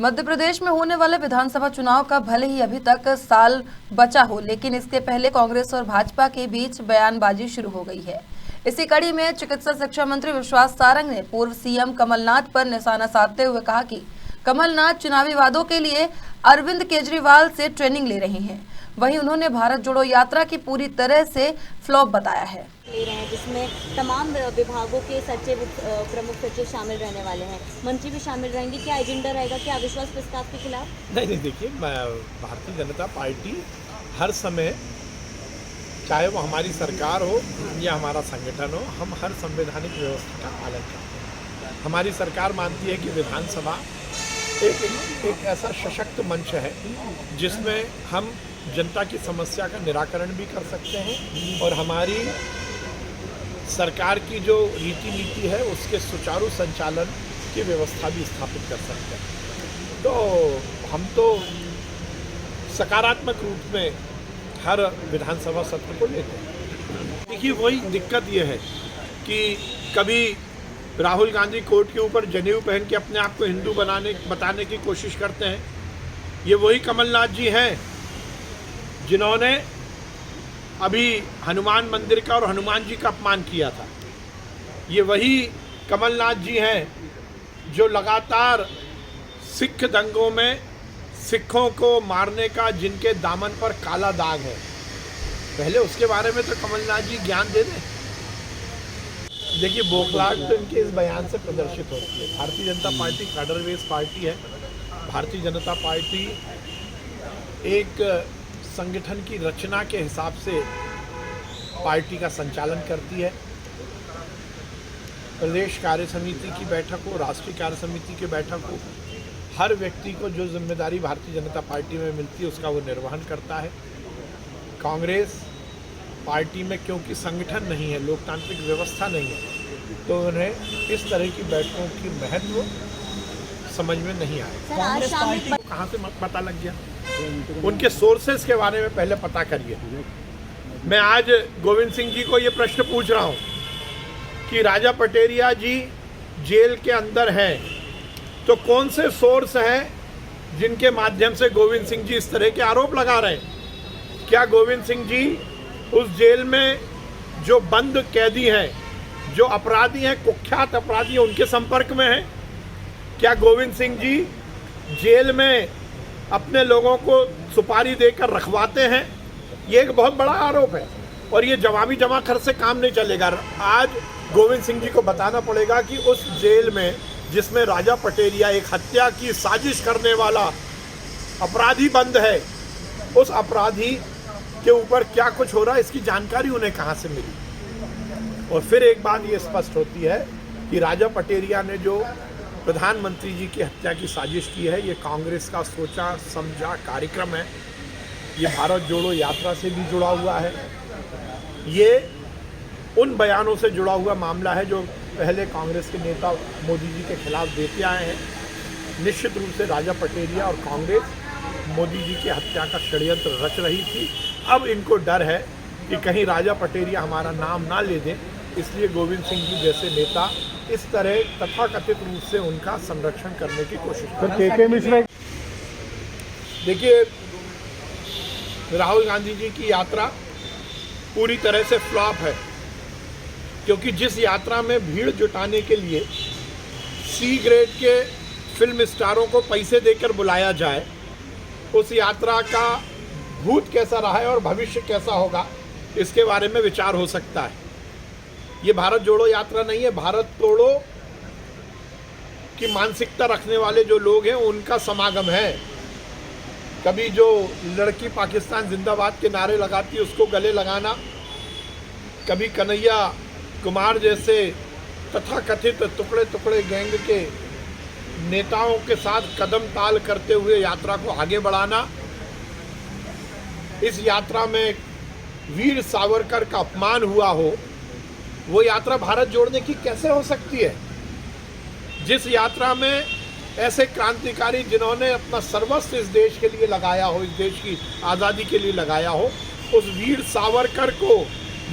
मध्य प्रदेश में होने वाले विधानसभा चुनाव का भले ही अभी तक साल बचा हो, लेकिन इसके पहले कांग्रेस और भाजपा के बीच बयानबाजी शुरू हो गई है। इसी कड़ी में चिकित्सा शिक्षा मंत्री विश्वास सारंग ने पूर्व सीएम कमलनाथ पर निशाना साधते हुए कहा कि कमलनाथ चुनावी वादों के लिए अरविंद केजरीवाल से ट्रेनिंग ले रहे हैं। वहीं उन्होंने भारत जोड़ो यात्रा की पूरी तरह से फ्लॉप बताया है। ले रहे हैं जिसमें तमाम विभागों के सचिव, प्रमुख सचिव शामिल रहने वाले हैं, मंत्री भी शामिल रहेंगे। क्या एजेंडा रहेगा? क्या अविश्वास प्रस्ताव के खिलाफ? नहीं, देखिए, भारतीय जनता पार्टी हर समय, चाहे वो हमारी सरकार हो या हमारा संगठन हो, हम हर संवैधानिक व्यवस्था का पालन करते हैं। हमारी सरकार मानती है कि विधानसभा एक ऐसा सशक्त मंच है जिसमें हम जनता की समस्या का निराकरण भी कर सकते हैं और हमारी सरकार की जो रीति नीति है उसके सुचारू संचालन की व्यवस्था भी स्थापित कर सकते हैं। तो हम तो सकारात्मक रूप में हर विधानसभा सत्र को लेते हैं। देखिए, वही दिक्कत ये है कि कभी राहुल गांधी कोर्ट के ऊपर जनेऊ पहन के अपने आप को हिंदू बताने की कोशिश करते हैं। ये वही कमलनाथ जी हैं जिन्होंने अभी हनुमान मंदिर का और हनुमान जी का अपमान किया था। ये वही कमलनाथ जी हैं जो लगातार सिख दंगों में सिखों को मारने का जिनके दामन पर काला दाग है। पहले उसके बारे में तो कमलनाथ जी ज्ञान दे दें। देखिए, बौखलाहट तो इनके इस बयान से प्रदर्शित होती है। Bharatiya Janata party cadre base party है। भारतीय जनता पार्टी एक संगठन की रचना के हिसाब से पार्टी का संचालन करती है। प्रदेश कार्य समिति की बैठक हो, राष्ट्रीय कार्य समिति की बैठक हो, हर व्यक्ति को जो जिम्मेदारी भारतीय जनता पार्टी में मिलती है उसका वो निर्वहन करता है। कांग्रेस पार्टी में क्योंकि संगठन नहीं है, लोकतांत्रिक व्यवस्था नहीं है, तो उन्हें इस तरह की बैठकों की महत्व समझ में नहीं आया। कहाँ से पता लग गया? उनके सोर्सेस के बारे में पहले पता करिए। मैं आज गोविंद सिंह जी को ये प्रश्न पूछ रहा हूँ कि राजा पटेरिया जी जेल के अंदर हैं, तो कौन से सोर्स हैं जिनके माध्यम से गोविंद सिंह जी इस तरह के आरोप लगा रहे हैं? क्या गोविंद सिंह जी उस जेल में जो बंद कैदी हैं, जो अपराधी हैं, कुख्यात अपराधी, उनके संपर्क में हैं? क्या गोविंद सिंह जी जेल में अपने लोगों को सुपारी देकर रखवाते हैं? ये एक बहुत बड़ा आरोप है और ये जवाबी जमाखर से काम नहीं चलेगा। आज गोविंद सिंह जी को बताना पड़ेगा कि उस जेल में जिसमें राजा पटेरिया एक हत्या की साजिश करने वाला अपराधी बंद है, उस अपराधी के ऊपर क्या कुछ हो रहा है, इसकी जानकारी उन्हें कहाँ से मिली? और फिर एक बात ये स्पष्ट होती है कि राजा पटेरिया ने जो प्रधानमंत्री जी की हत्या की साजिश की है, ये कांग्रेस का सोचा समझा कार्यक्रम है। ये भारत जोड़ो यात्रा से भी जुड़ा हुआ है। ये उन बयानों से जुड़ा हुआ मामला है जो पहले कांग्रेस के नेता मोदी जी के खिलाफ देते आए हैं। निश्चित रूप से राजा पटेरिया और कांग्रेस मोदी जी की हत्या का षड्यंत्र रच रही थी। अब इनको डर है कि कहीं राजा पटेरिया हमारा नाम ना ले दें, इसलिए गोविंद सिंह जी जैसे नेता इस तरह तथाकथित रूप से उनका संरक्षण करने की कोशिश करते हैं। देखिए, राहुल गांधी जी की यात्रा पूरी तरह से फ्लॉप है, क्योंकि जिस यात्रा में भीड़ जुटाने के लिए सी ग्रेड के फिल्म स्टारों को पैसे देकर बुलाया जाए, उस यात्रा का भूत कैसा रहा है और भविष्य कैसा होगा, इसके बारे में विचार हो सकता है। ये भारत जोड़ो यात्रा नहीं है, भारत तोड़ो की मानसिकता रखने वाले जो लोग हैं उनका समागम है। कभी जो लड़की पाकिस्तान जिंदाबाद के नारे लगाती है उसको गले लगाना, कभी कन्हैया कुमार जैसे तथाकथित टुकड़े टुकड़े गैंग के नेताओं के साथ कदम ताल करते हुए यात्रा को आगे बढ़ाना, इस यात्रा में वीर सावरकर का अपमान हुआ हो, वो यात्रा भारत जोड़ने की कैसे हो सकती है? जिस यात्रा में ऐसे क्रांतिकारी जिन्होंने अपना सर्वस्व इस देश के लिए लगाया हो, इस देश की आज़ादी के लिए लगाया हो, उस वीर सावरकर को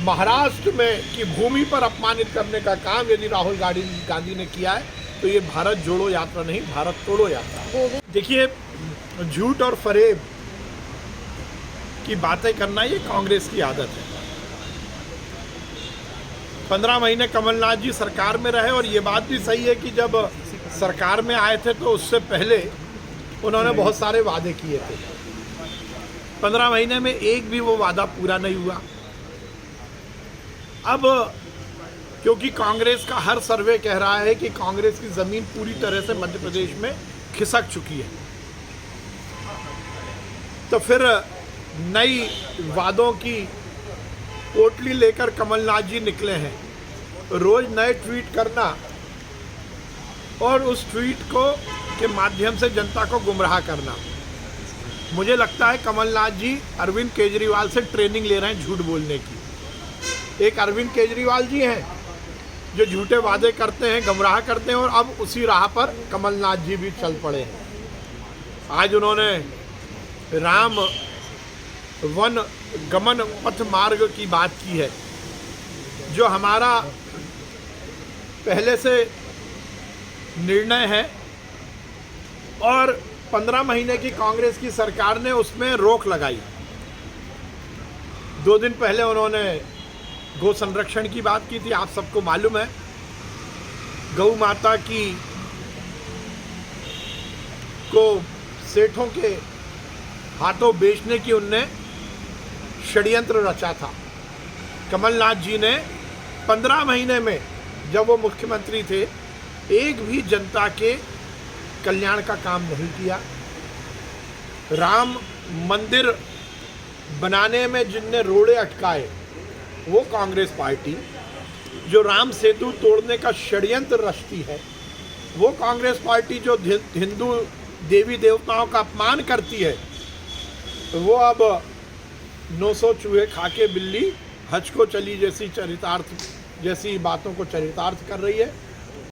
महाराष्ट्र में की भूमि पर अपमानित करने का काम यदि राहुल गांधी ने किया है तो ये भारत जोड़ो यात्रा नहीं, भारत तोड़ो यात्रा। गोविंद देखिए, झूठ और फरेब की बातें करना ये कांग्रेस की आदत है। 15 महीने कमलनाथ जी सरकार में रहे और ये बात भी सही है कि जब सरकार में आए थे तो उससे पहले उन्होंने बहुत सारे वादे किए थे। 15 महीने में एक भी वो वादा पूरा नहीं हुआ। अब क्योंकि कांग्रेस का हर सर्वे कह रहा है कि कांग्रेस की जमीन पूरी तरह से मध्य प्रदेश में खिसक चुकी है, तो फिर नई वादों की पोटली लेकर कमलनाथ जी निकले हैं। रोज नए ट्वीट करना और उस ट्वीट को के माध्यम से जनता को गुमराह करना। मुझे लगता है कमलनाथ जी अरविंद केजरीवाल से ट्रेनिंग ले रहे हैं झूठ बोलने की। एक अरविंद केजरीवाल जी हैं जो झूठे वादे करते हैं, गुमराह करते हैं, और अब उसी राह पर कमलनाथ जी भी चल पड़े हैं। आज उन्होंने राम वन गमन पथ मार्ग की बात की है, जो हमारा पहले से निर्णय है, और 15 महीने की कांग्रेस की सरकार ने उसमें रोक लगाई। 2 दिन पहले उन्होंने गौ संरक्षण की बात की थी। आप सबको मालूम है गौ माता की को सेठों के हाथों बेचने की उनने षड्यंत्र रचा था। कमलनाथ जी ने 15 महीने में जब वो मुख्यमंत्री थे एक भी जनता के कल्याण का काम नहीं किया। राम मंदिर बनाने में जिनने रोड़े अटकाए वो कांग्रेस पार्टी, जो राम सेतु तोड़ने का षड्यंत्र रचती है वो कांग्रेस पार्टी, जो हिंदू देवी देवताओं का अपमान करती है वो अब 900 चूहे खा के बिल्ली हज को चली जैसी बातों को चरितार्थ कर रही है।